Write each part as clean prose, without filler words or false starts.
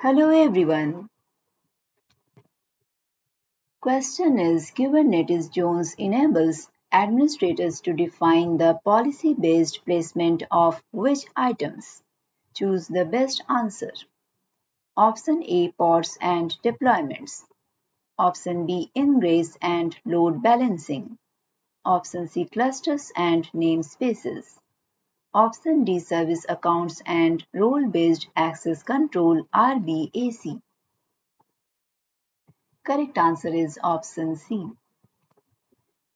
Hello everyone. Question is Kubernetes Jones enables administrators to define the policy-based placement of which items? Choose the best answer. Option A pods and deployments. Option B ingress and load balancing. Option C clusters and namespaces. Option D service accounts and role-based access control RBAC. Correct answer is option C.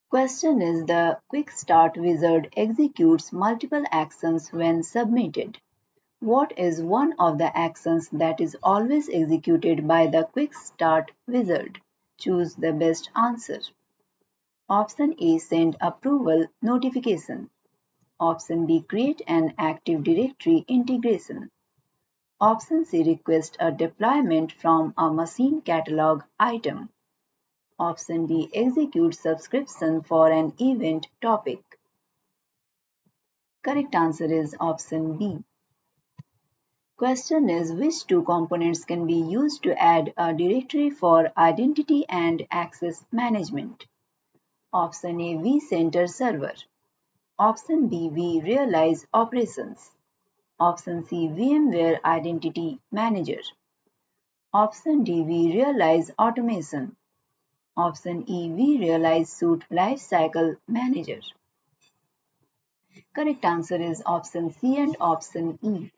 Question is the Quick Start wizard executes multiple actions when submitted. What is one of the actions that is always executed by the Quick Start wizard? Choose the best answer. Option A send approval notification. Option B create an Active Directory integration. Option C request a deployment from a machine catalog item. Option B execute subscription for an event topic. Correct answer is option B. Question is which two components can be used to add a directory for identity and access management? Option A vCenter server. Option B vRealize operations. Option C VMware identity manager. Option D vRealize automation. Option E vRealize suite lifecycle manager. Correct answer is option C and option E.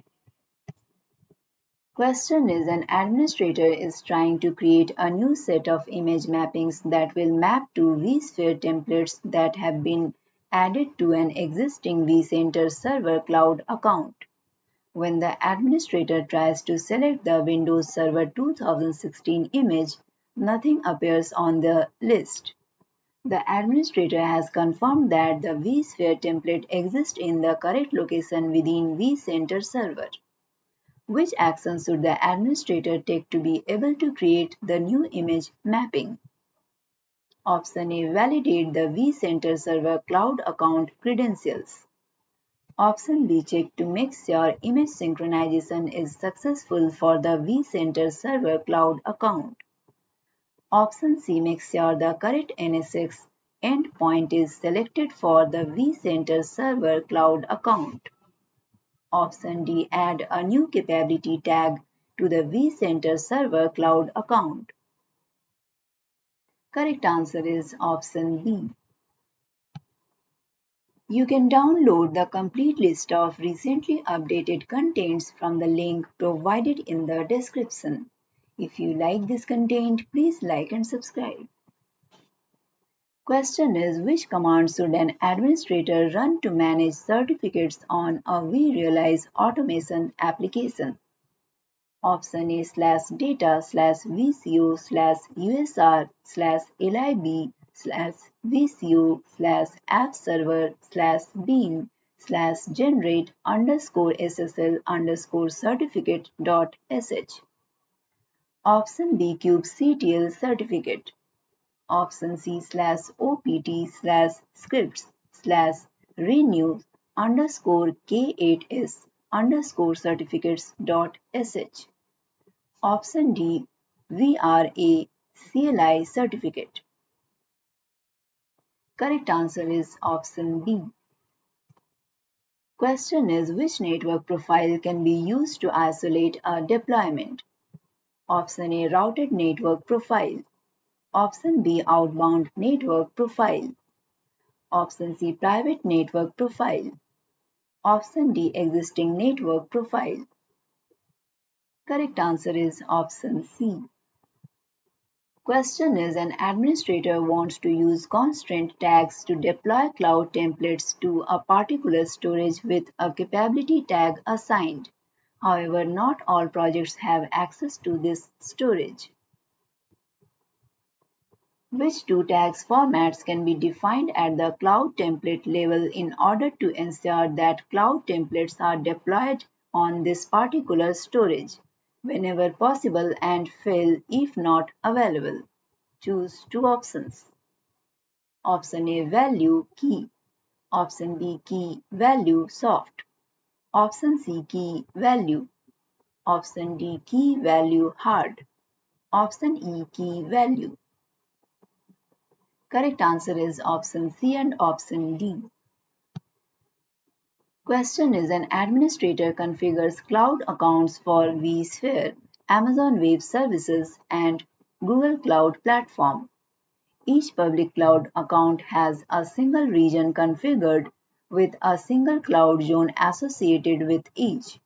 Question is an administrator is trying to create a new set of image mappings that will map to vSphere templates that have been added to an existing vCenter server cloud account. When the administrator tries to select the Windows Server 2016 image, nothing appears on the list. The administrator has confirmed that the vSphere template exists in the correct location within vCenter server. Which action should the administrator take to be able to create the new image mapping? Option A validate the vCenter server cloud account credentials. Option B check to make sure image synchronization is successful for the vCenter server cloud account. Option C make sure the correct NSX endpoint is selected for the vCenter server cloud account. Option D add a new capability tag to the vCenter server cloud account. Correct answer is option B. You can download the complete list of recently updated contents from the link provided in the description. If you like this content, please like and subscribe. Question is which command should an administrator run to manage certificates on a vRealize automation application? Option A /data /vco /usr /lib /vco /app server /bean /generate _ssl certificate.sh. Option B kubectl certificate. Option C /opt/scripts /renew _k8s certificates.sh. Option D VRA CLI certificate. Correct answer is option B. Question is which network profile can be used to isolate a deployment? Option A routed network profile. Option B outbound network profile. Option C private network profile. Option D existing network profile. Correct answer is option C. Question is an administrator wants to use constraint tags to deploy cloud templates to a particular storage with a capability tag assigned. However, not all projects have access to this storage. Which two tags formats can be defined at the cloud template level in order to ensure that cloud templates are deployed on this particular storage whenever possible and fail if not available? Choose two options. Option A value key. Option B key value soft. Option C key value. Option D, key value hard. Option E, key value. Correct answer is option C and option D. Question is, an administrator configures cloud accounts for vSphere, Amazon Web Services, and Google Cloud Platform. Each public cloud account has a single region configured with a single cloud zone associated with each.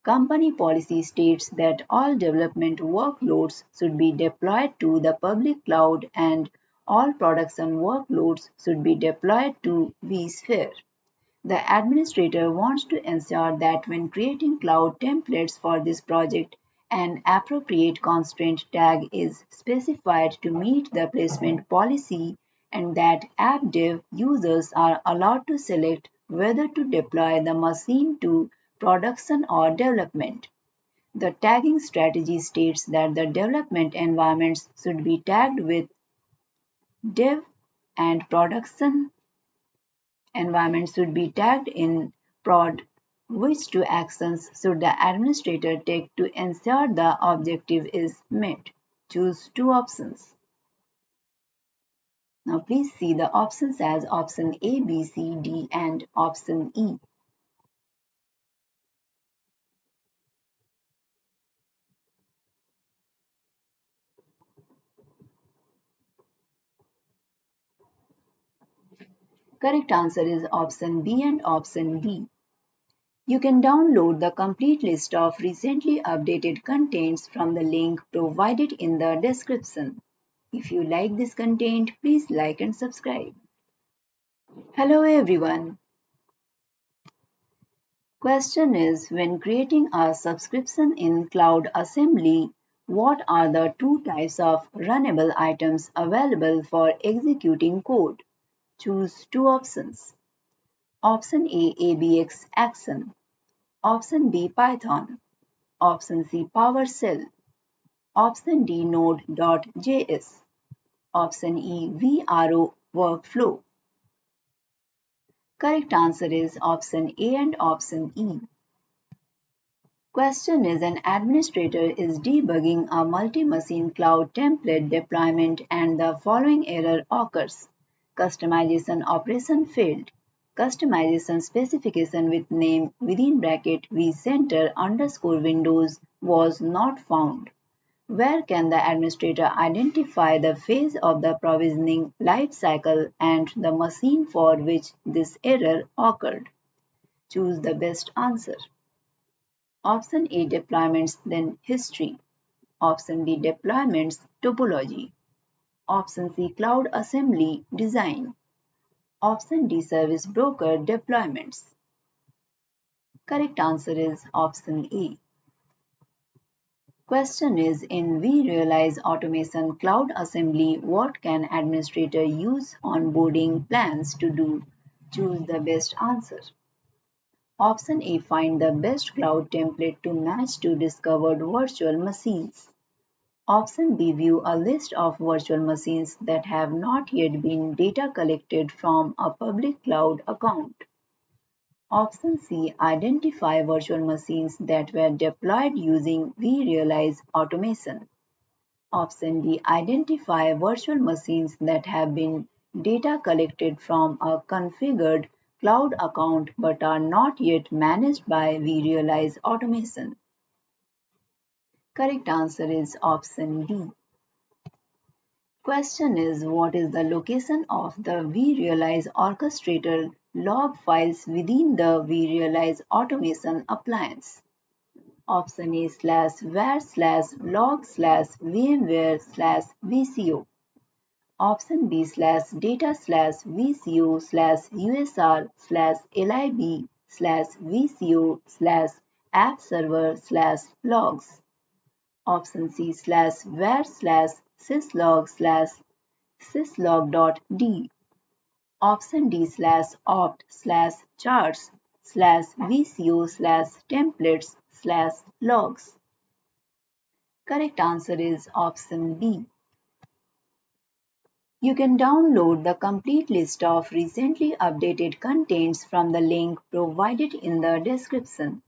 Company policy states that all development workloads should be deployed to the public cloud and all production workloads should be deployed to vSphere. The administrator wants to ensure that when creating cloud templates for this project, an appropriate constraint tag is specified to meet the placement policy and that app dev users are allowed to select whether to deploy the machine to production or development. The tagging strategy states that the development environments should be tagged with dev and production environment should be tagged in prod. Which two actions should the administrator take to ensure the objective is met? Choose two options. Now please see the options as option A, B, C, D and option E. Correct answer is option B and option D. You can download the complete list of recently updated contents from the link provided in the description. If you like this content, please like and subscribe. Hello everyone. Question is, when creating a subscription in Cloud Assembly, what are the two types of runnable items available for executing code? Choose two options. Option A, ABX action. Option B, Python. Option C, PowerShell. Option D, Node.js. Option E, VRO workflow. Correct answer is option A and option E. Question is, an administrator is debugging a multi-machine cloud template deployment and the following error occurs. Customization operation failed. Customization specification with name within bracket vCenter underscore Windows was not found. Where can the administrator identify the phase of the provisioning lifecycle and the machine for which this error occurred? Choose the best answer. Option A, deployments then history. Option B, deployments topology. Option C, cloud assembly design. Option D, service broker deployments. Correct answer is option A. Question is, in vRealize automation cloud assembly, what can administrator use onboarding plans to do? Choose the best answer. Option A, find the best cloud template to match to discovered virtual machines. Option B, view a list of virtual machines that have not yet been data collected from a public cloud account. Option C, identify virtual machines that were deployed using vRealize automation. Option D, identify virtual machines that have been data collected from a configured cloud account but are not yet managed by vRealize automation. Correct answer is option D. Question is, what is the location of the vRealize orchestrator log files within the vRealize automation appliance? Option A, /var/log/vmware/vco. Option B, /data/vco/usr/lib/vco/app server/logs. Option C, /var/syslog/syslog.d. Option D, /opt/charts/vco/templates/logs. Correct answer is option B. You can download the complete list of recently updated contents from the link provided in the description.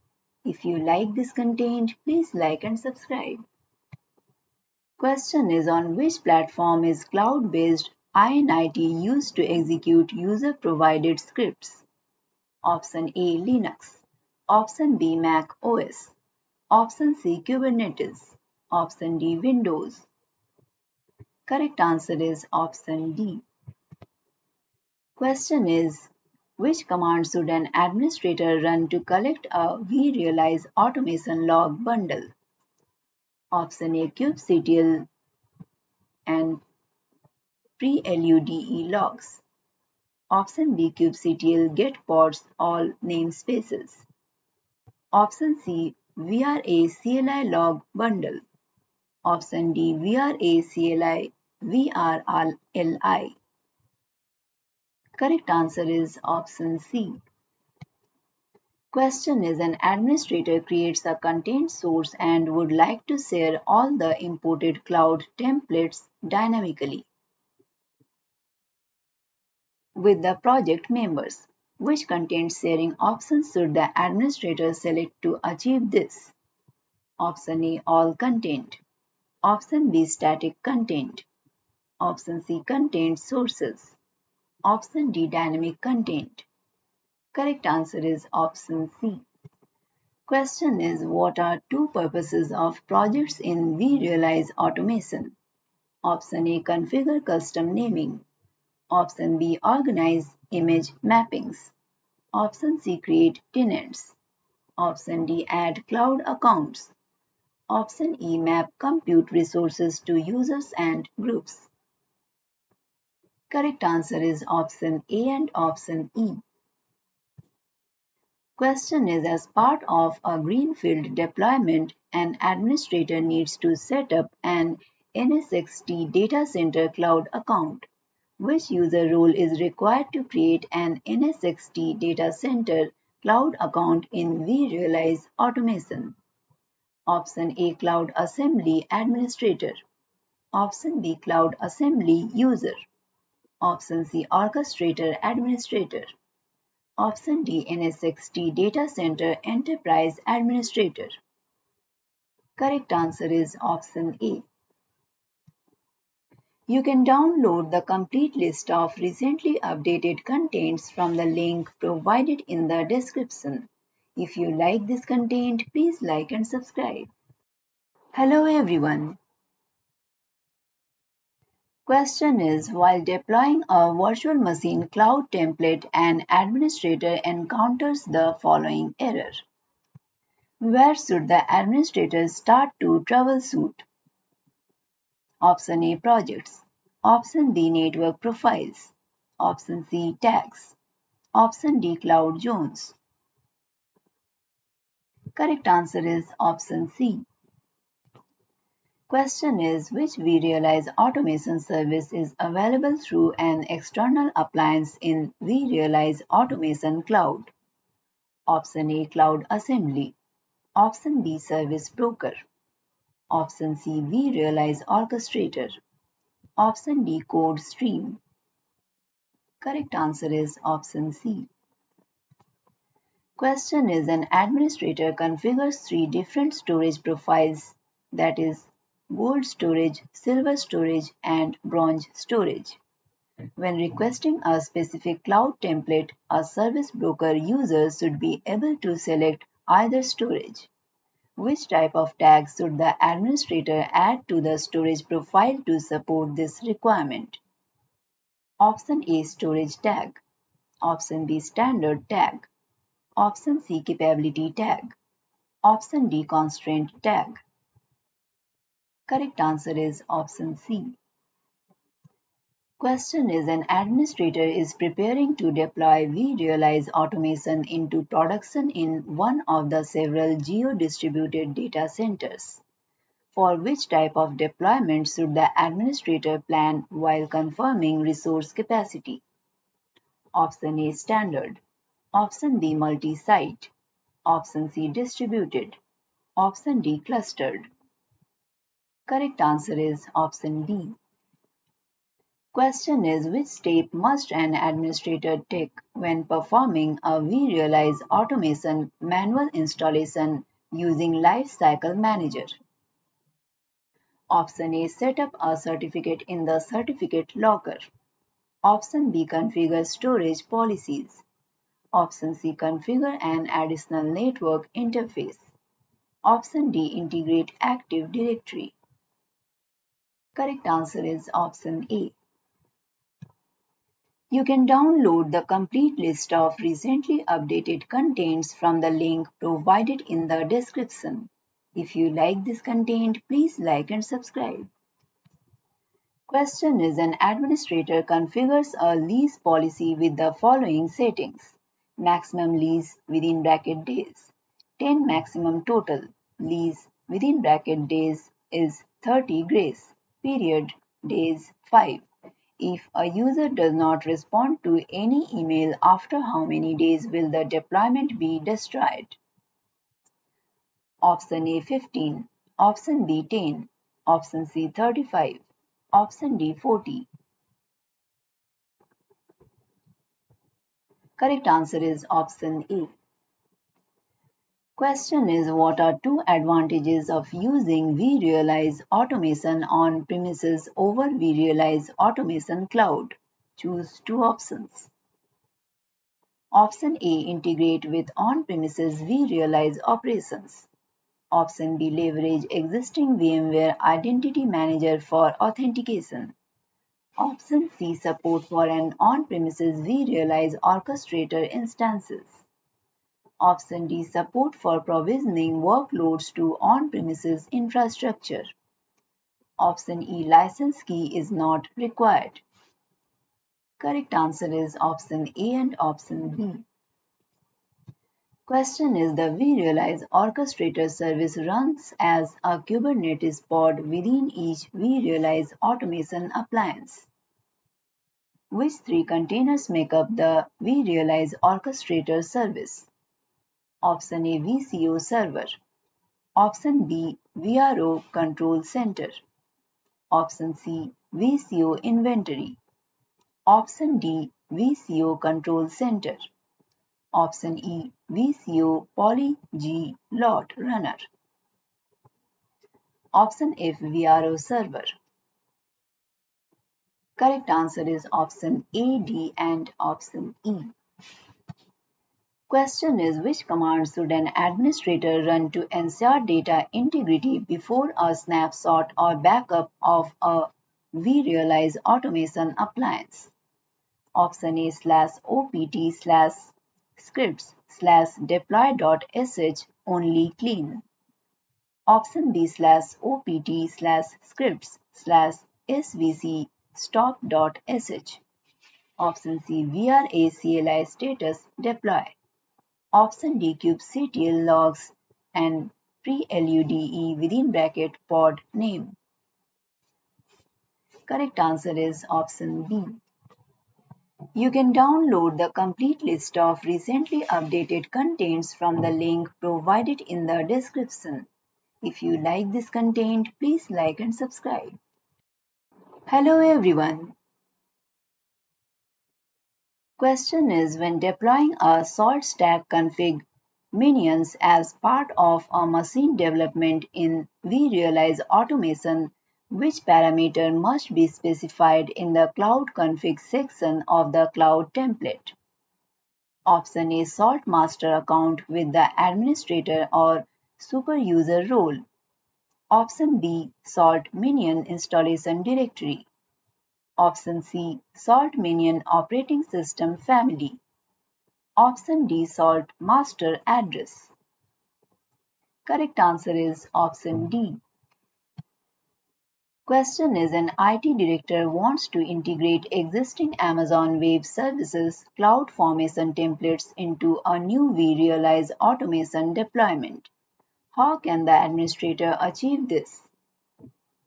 If you like this content, please like and subscribe. Question is, on which platform is cloud-based INIT used to execute user-provided scripts? Option A, Linux. Option B, Mac OS. Option C, Kubernetes. Option D, Windows. Correct answer is option D. Question is, which command should an administrator run to collect a vRealize automation log bundle? Option A, kubectl and prelude logs. Option B, kubectl get pods all namespaces. Option C, VRA log bundle. Option D, VRA VRLI. Correct answer is option C. Question is, an administrator creates a content source and would like to share all the imported cloud templates dynamically with the project members. Which content sharing option should the administrator select to achieve this? Option A, all content. Option B, static content. Option C, content sources. Option D, dynamic content. Correct answer is option C. Question is, what are two purposes of projects in vRealize automation? Option A, configure custom naming. Option B, organize image mappings. Option C, create tenants. Option D, add cloud accounts. Option E, map compute resources to users and groups. Correct answer is option A and option E. Question is, as part of a greenfield deployment, an administrator needs to set up an NSXT data center cloud account. Which user role is required to create an NSXT data center cloud account in vRealize automation? Option A, Cloud Assembly Administrator. Option B, Cloud Assembly User. Option C, Orchestrator Administrator. Option D, NSXT Data Center Enterprise Administrator. Correct answer is option A. You can download the complete list of recently updated contents from the link provided in the description. If you like this content, please like and subscribe. Hello everyone. Question is, while deploying a virtual machine cloud template, an administrator encounters the following error. Where should the administrator start to troubleshoot? Option A, projects. Option B, network profiles. Option C, tags. Option D, cloud zones. Correct answer is option C. Question is, which vRealize automation service is available through an external appliance in vRealize Automation Cloud? Option A, Cloud Assembly. Option B, Service Broker. Option C, vRealize Orchestrator. Option D, Code Stream. Correct answer is option C. Question is, an administrator configures three different storage profiles, that is, gold storage, silver storage, and bronze storage. When requesting a specific cloud template, a service broker user should be able to select either storage. Which type of tags should the administrator add to the storage profile to support this requirement? Option A, storage tag. Option B, standard tag. Option C, capability tag. Option D, constraint tag. Correct answer is option C. Question is, an administrator is preparing to deploy vRealize automation into production in one of the several geo-distributed data centers. For which type of deployment should the administrator plan while confirming resource capacity? Option A, standard. Option B, multi-site. Option C, distributed. Option D, clustered. Correct answer is option B. Question is, which step must an administrator take when performing a vRealize automation manual installation using Lifecycle Manager? Option A. Set up a certificate in the certificate locker. Option B. Configure storage policies. Option C. Configure an additional network interface. Option D. Integrate Active Directory. Correct answer is option A. You can download the complete list of recently updated contents from the link provided in the description. If you like this content, please like and subscribe. Question is, an administrator configures a lease policy with the following settings. Maximum lease within bracket days. 10 maximum total. Lease within bracket days is 30 grace. Period days 5. If a user does not respond to any email, after how many days will the deployment be destroyed? Option A 15, Option B 10, Option C 35, Option D 40. Correct answer is option A. Question is, what are two advantages of using vRealize automation on premises over vRealize automation cloud? Choose two options. Option A. Integrate with on-premises vRealize operations. Option B. Leverage existing VMware Identity Manager for authentication. Option C. Support for an on-premises vRealize orchestrator instances. Option D. Support for provisioning workloads to on-premises infrastructure. Option E. License key is not required. Correct answer is option A and option B. Question is, the vRealize orchestrator service runs as a Kubernetes pod within each vRealize automation appliance. Which three containers make up the vRealize orchestrator service? Option A. VCO server. Option B. VRO control center. Option C. VCO inventory. Option D. VCO control center. Option E. VCO poly-G lot runner. Option F. VRO server. Correct answer is option A, D and option E. Question is, which command should an administrator run to ensure data integrity before a snapshot or backup of a vRealize automation appliance? Option A /opt/scripts/deploy.sh only clean. Option B /opt/scripts/svc stop.sh. Option C VRACLI status deploy. Option D kubectl logs and prelude within bracket pod name. Correct answer is option B. You can download the complete list of recently updated contents from the link provided in the description. If you like this content, please like and subscribe. Hello everyone. Question is, when deploying a salt stack config minions as part of a machine development in vRealize automation, which parameter must be specified in the cloud config section of the cloud template? Option A salt master account with the administrator or super user role. Option B salt minion installation directory. Option C salt minion operating system family. Option D salt master address. Correct answer is option D. Question is, an IT director wants to integrate existing Amazon Web Services cloud formation templates into a new vRealize automation deployment. How can the administrator achieve this?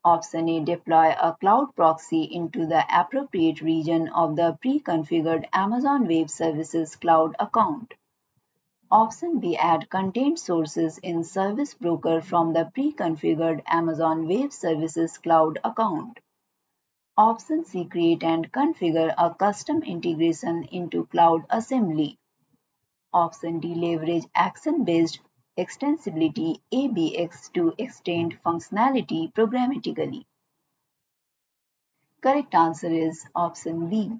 Option A deploy a cloud proxy into the appropriate region of the pre-configured Amazon Web Services cloud account. Option B add content sources in Service Broker from the pre-configured Amazon Web Services cloud account. Option C. Create and configure a custom integration into Cloud Assembly. Option D. Leverage action-based extensibility (ABX) to extend functionality programmatically. Correct answer is option B.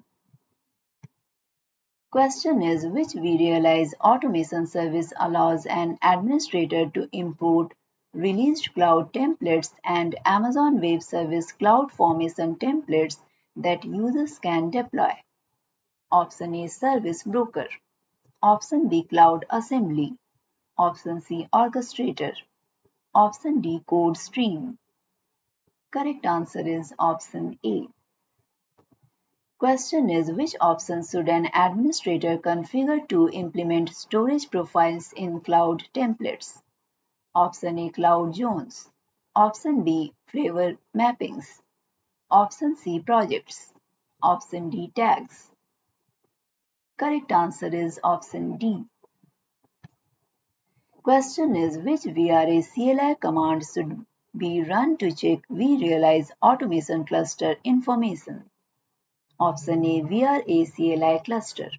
Question is, which vRealize automation service allows an administrator to import released cloud templates and Amazon Web Service CloudFormation templates that users can deploy? Option A. Service Broker. Option B. Cloud Assembly. Option C. Orchestrator. Option D. Code Stream. Correct answer is option A. Question is, which option should an administrator configure to implement storage profiles in cloud templates? Option A. Cloud zones. Option B. Flavor mappings. Option C. Projects. Option D. Tags. Correct answer is option D. Question is, which VRA CLI command should be run to check vRealize automation cluster information? Option A. VRA CLI cluster.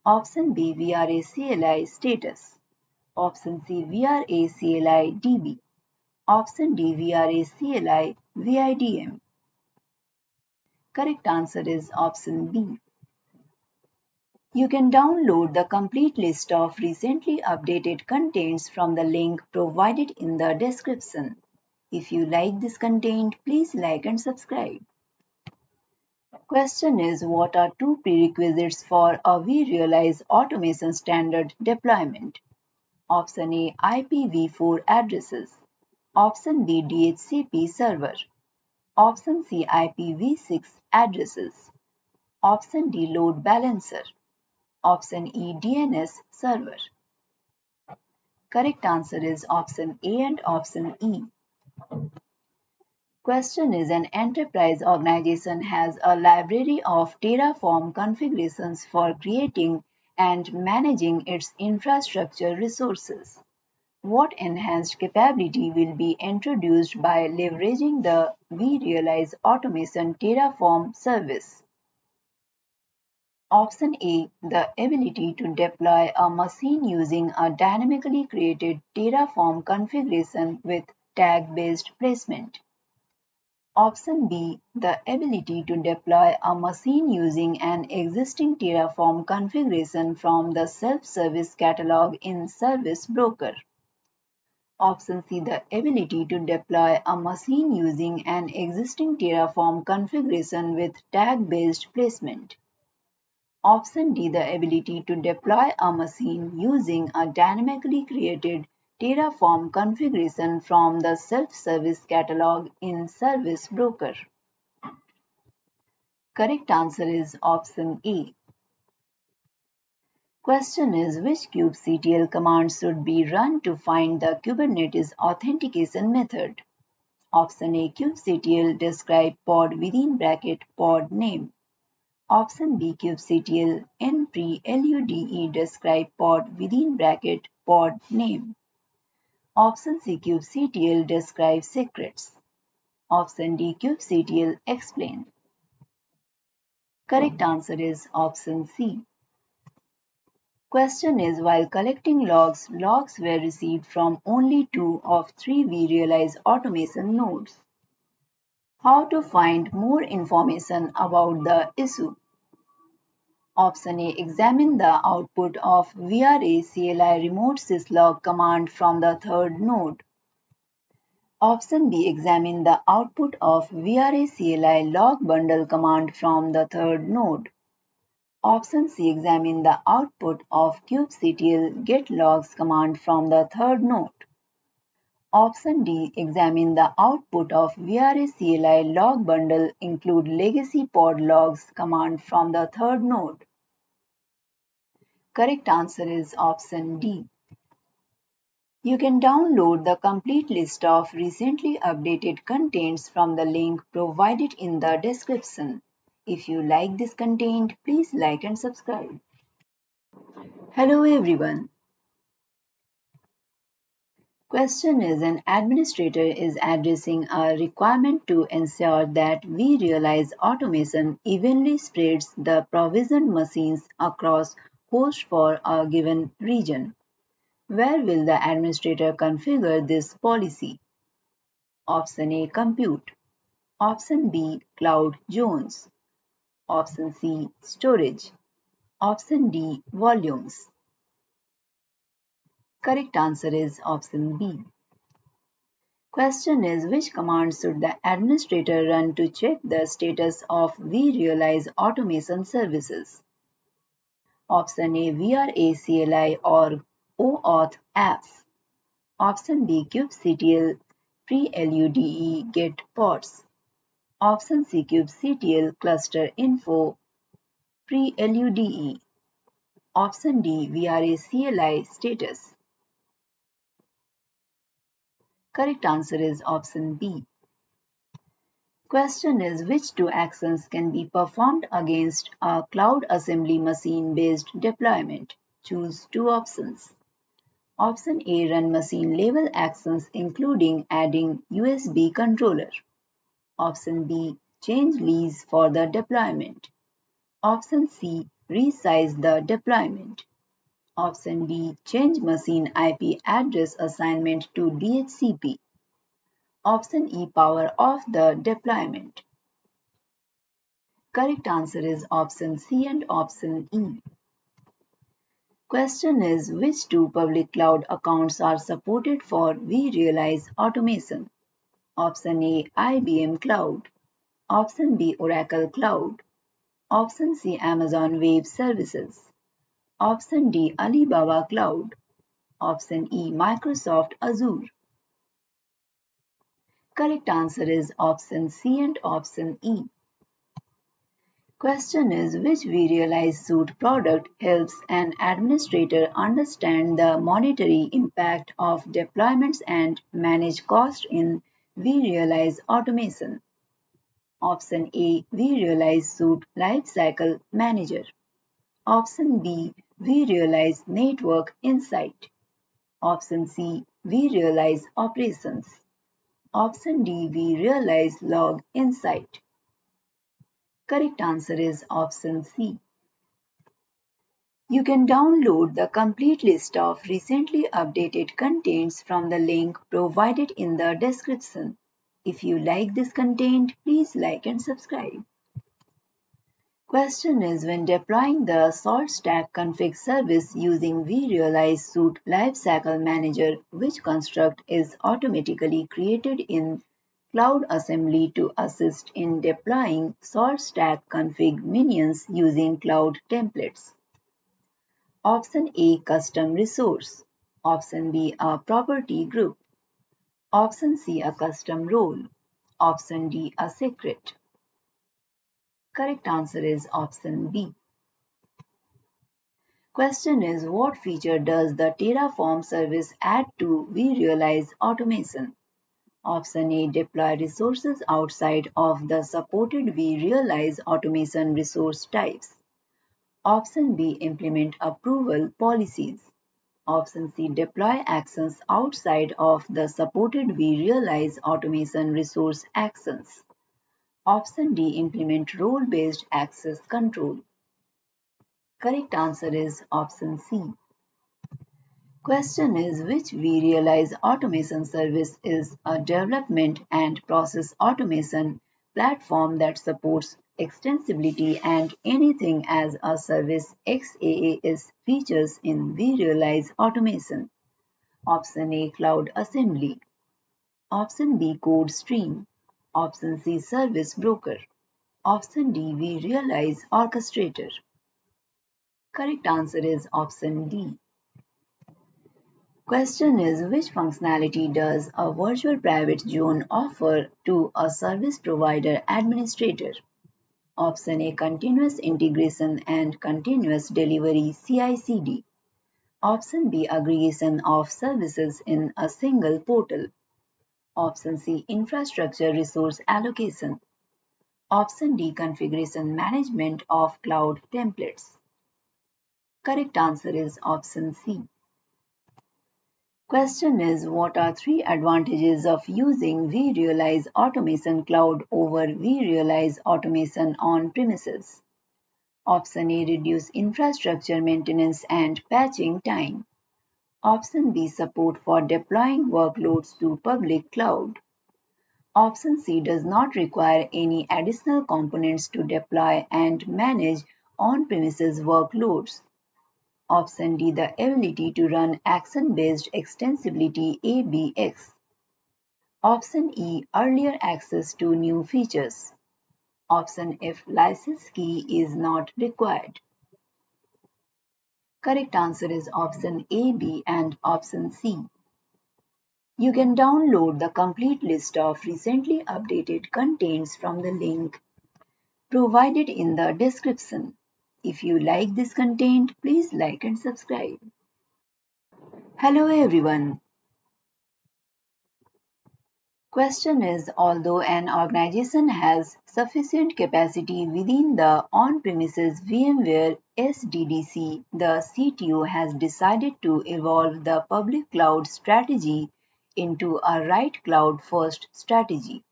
Option B. VRA CLI status. Option C. VRA CLI DB. Option D. VRA CLI VIDM. Correct answer is option B. You can download the complete list of recently updated contents from the link provided in the description. If you like this content, please like and subscribe. Question is, what are two prerequisites for a vRealize automation standard deployment? Option A. IPv4 addresses. Option B. DHCP server. Option C. IPv6 addresses. Option D. Load balancer. Option E. DNS server. Correct answer is option A and option E. Question is, an enterprise organization has a library of Terraform configurations for creating and managing its infrastructure resources. What enhanced capability will be introduced by leveraging the vRealize Automation Terraform service? Option A. The ability to deploy a machine using a dynamically created Terraform configuration with tag-based placement. Option B. The ability to deploy a machine using an existing Terraform configuration from the self-service catalog in Service Broker. Option C. The ability to deploy a machine using an existing Terraform configuration with tag-based placement. Option D. The ability to deploy a machine using a dynamically created Terraform configuration from the self-service catalog in Service Broker. Correct answer is option A. Question is, which kubectl command should be run to find the Kubernetes authentication method? Option A. kubectl describe pod within bracket pod name. Option B. kubectl nprelude describe pod within bracket pod name. Option C. kubectl describe secrets. Option D. kubectl explain. Correct answer is option C. Question is, while collecting logs, logs were received from only 2 of 3 vRealize automation nodes. How to find more information about the issue? Option A. Examine the output of VRA CLI remote syslog command from the third node. Option B. Examine the output of VRA CLI log bundle command from the third node. Option C. Examine the output of kubectl get logs command from the third node. Option D. Examine the output of VRA CLI log bundle include legacy pod logs command from the third node. Correct answer is option D. You can download the complete list of recently updated contents from the link provided in the description. If you like this content, please like and subscribe. Hello everyone. Question is, an administrator is addressing a requirement to ensure that vRealize automation evenly spreads the provisioned machines across hosts for a given region. Where will the administrator configure this policy? Option A, compute. Option B, cloud zones. Option C, storage. Option D, volumes. Correct answer is option B. Question is, which command should the administrator run to check the status of vRealize automation services? Option A, vRealize or OAuth apps. Option B, kubectl prelude get pods. Option C, kubectl cluster info prelude. Option D, vRealize status. Correct answer is option B. Question is, which two actions can be performed against a Cloud Assembly machine-based deployment? Choose two options. Option A, run machine level actions including adding USB controller. Option B, change lease for the deployment. Option C, resize the deployment. Option D, change machine IP address assignment to DHCP. Option E, power off the deployment. Correct answer is option C and option E. Question is, which two public cloud accounts are supported for vRealize automation? Option A, IBM Cloud. Option B, Oracle Cloud. Option C, Amazon Web Services. Option D, Alibaba Cloud. Option E, Microsoft Azure. Correct answer is option C and option E. Question is, which vRealize suite product helps an administrator understand the monetary impact of deployments and manage cost in vRealize automation? Option A, vRealize suite Lifecycle Manager. Option B, vRealize Network Insight. Option C, vRealize Operations. Option D, vRealize Log Insight. Correct answer is option C. You can download the complete list of recently updated contents from the link provided in the description. If you like this content, please like and subscribe. Question is, when deploying the salt stack config service using vRealize suite Lifecycle Manager, which construct is automatically created in Cloud Assembly to assist in deploying salt stack config minions using cloud templates? Option A, custom resource. Option B, a property group. Option C, a custom role. Option D, a secret. Correct answer is option B. Question is, what feature does the Terraform service add to vRealize automation? Option A, deploy resources outside of the supported vRealize automation resource types. Option B, implement approval policies. Option C, deploy actions outside of the supported vRealize automation resource actions. Option D, implement role-based access control. Correct answer is option C. Question is, which vRealize automation service is a development and process automation platform that supports extensibility and anything as a service XaaS features in vRealize automation? Option A, Cloud Assembly. Option B, Code Stream. Option C, Service Broker. Option D, vRealize Orchestrator. Correct answer is option D. Question is, which functionality does a virtual private zone offer to a service provider administrator? Option A, continuous integration and continuous delivery CI/CD. Option B, aggregation of services in a single portal. Option C, infrastructure resource allocation. Option D, configuration management of cloud templates. Correct answer is option C. Question is, what are three advantages of using vRealize Automation Cloud over vRealize Automation on premises? Option A, reduce infrastructure maintenance and patching time. Option B, support for deploying workloads to public cloud. Option C, does not require any additional components to deploy and manage on-premises workloads. Option D, the ability to run action-based extensibility ABX. Option E, earlier access to new features. Option F, license key is not required. Correct answer is option A, B and option C. You can download the complete list of recently updated contents from the link provided in the description. If you like this content, please like and subscribe. Hello everyone. Question is, although an organization has sufficient capacity within the on-premises VMware SDDC, the CTO has decided to evolve the public cloud strategy into a right cloud first strategy.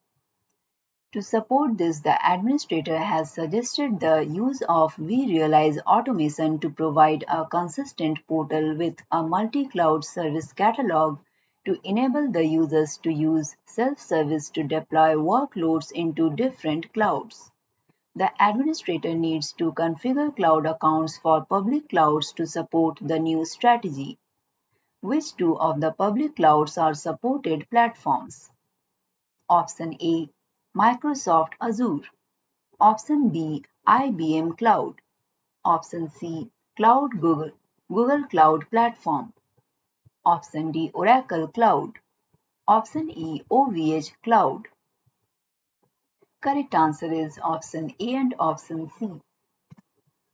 To support this, the administrator has suggested the use of vRealize automation to provide a consistent portal with a multi-cloud service catalog to enable the users to use self-service to deploy workloads into different clouds. The administrator needs to configure cloud accounts for public clouds to support the new strategy. Which two of the public clouds are supported platforms? Option A, Microsoft Azure. Option B, IBM Cloud. Option C, Google Cloud Platform. Option D, Oracle Cloud. Option E, OVH Cloud. Correct answer is option A and option C.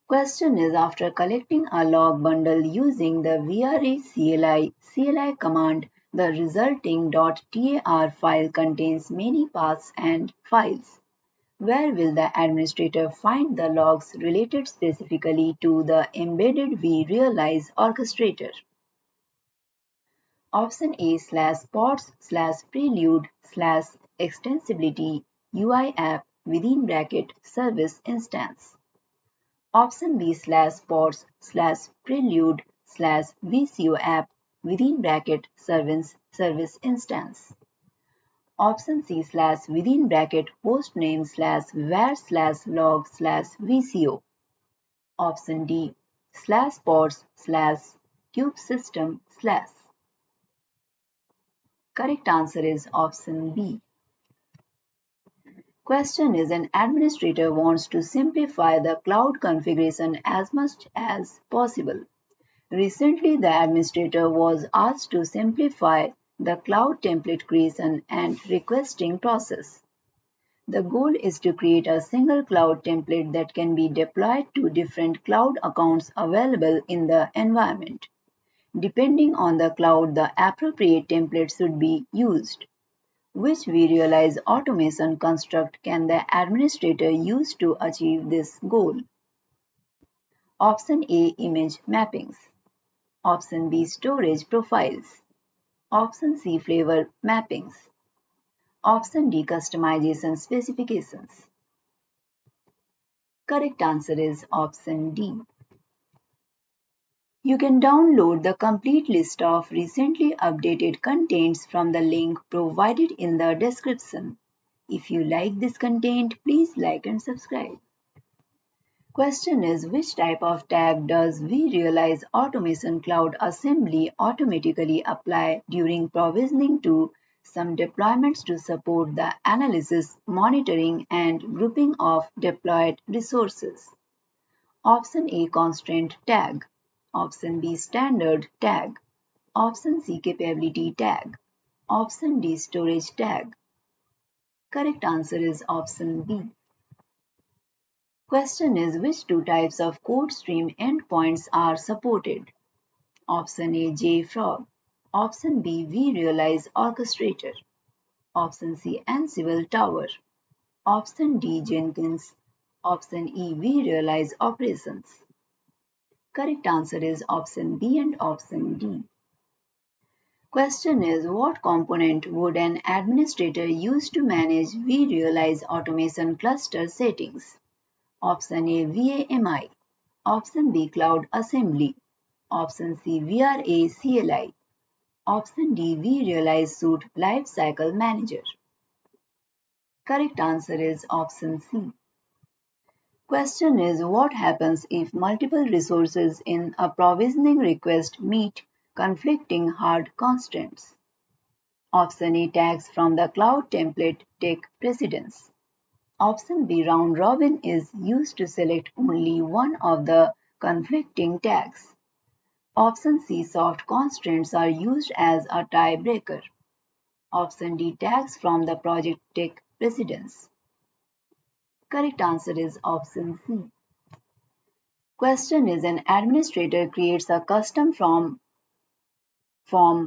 Question is, after collecting a log bundle using the vRealize CLI command, the resulting .tar file contains many paths and files. Where will the administrator find the logs related specifically to the embedded vRealize orchestrator? Option A, /pods /prelude extensibility UI app within bracket service instance. Option B, /pods /prelude VCO app within bracket service instance. Option C, within bracket hostname /var/log VCO. Option D, /pods /kubesystem/. Correct answer is option B. Question is, an administrator wants to simplify the cloud configuration as much as possible. Recently, the administrator was asked to simplify the cloud template creation and requesting process. The goal is to create a single cloud template that can be deployed to different cloud accounts available in the environment. Depending on the cloud, the appropriate template should be used. Which vRealize automation construct can the administrator use to achieve this goal? Option A, image mappings. Option B, storage profiles. Option C, flavor mappings. Option D, customization specifications. Correct answer is option D. You can download the complete list of recently updated contents from the link provided in the description. If you like this content, please like and subscribe. Question is, which type of tag does vRealize Automation Cloud Assembly automatically apply during provisioning to some deployments to support the analysis, monitoring, and grouping of deployed resources? Option A, constraint tag. Option B, standard tag. Option C, capability tag. Option D, storage tag. Correct answer is option B. Question is, which two types of code stream endpoints are supported? Option A, JFrog. Option B, vRealize orchestrator. Option C, Ansible tower. Option D, Jenkins. Option E, vRealize operations. Correct answer is option B and option D. Question is, what component would an administrator use to manage vRealize automation cluster settings? Option A, VMI. Option B, Cloud Assembly. Option C, VRA CLI. Option D, vRealize Suite Lifecycle Manager. Correct answer is option C. Question is, what happens if multiple resources in a provisioning request meet conflicting hard constraints? Option A, tags from the cloud template take precedence. Option B, round robin is used to select only one of the conflicting tags. Option C, soft constraints are used as a tiebreaker. Option D, tags from the project take precedence. Correct answer is option C. Question is, an administrator creates a custom form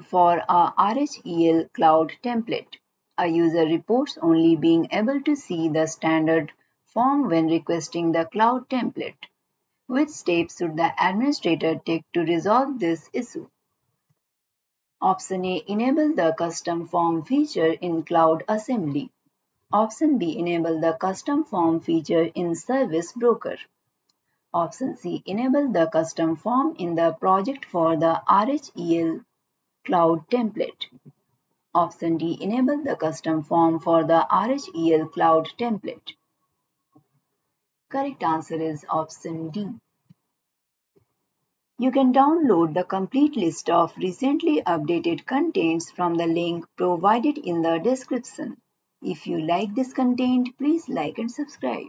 for a RHEL cloud template. A user reports only being able to see the standard form when requesting the cloud template. Which steps should the administrator take to resolve this issue? Option A, enable the custom form feature in Cloud Assembly. Option B, enable the custom form feature in Service Broker. Option C, enable the custom form in the project for the RHEL cloud template. Option D, enable the custom form for the RHEL cloud template. Correct answer is option D. You can download the complete list of recently updated contents from the link provided in the description. If you like this content, please like and subscribe.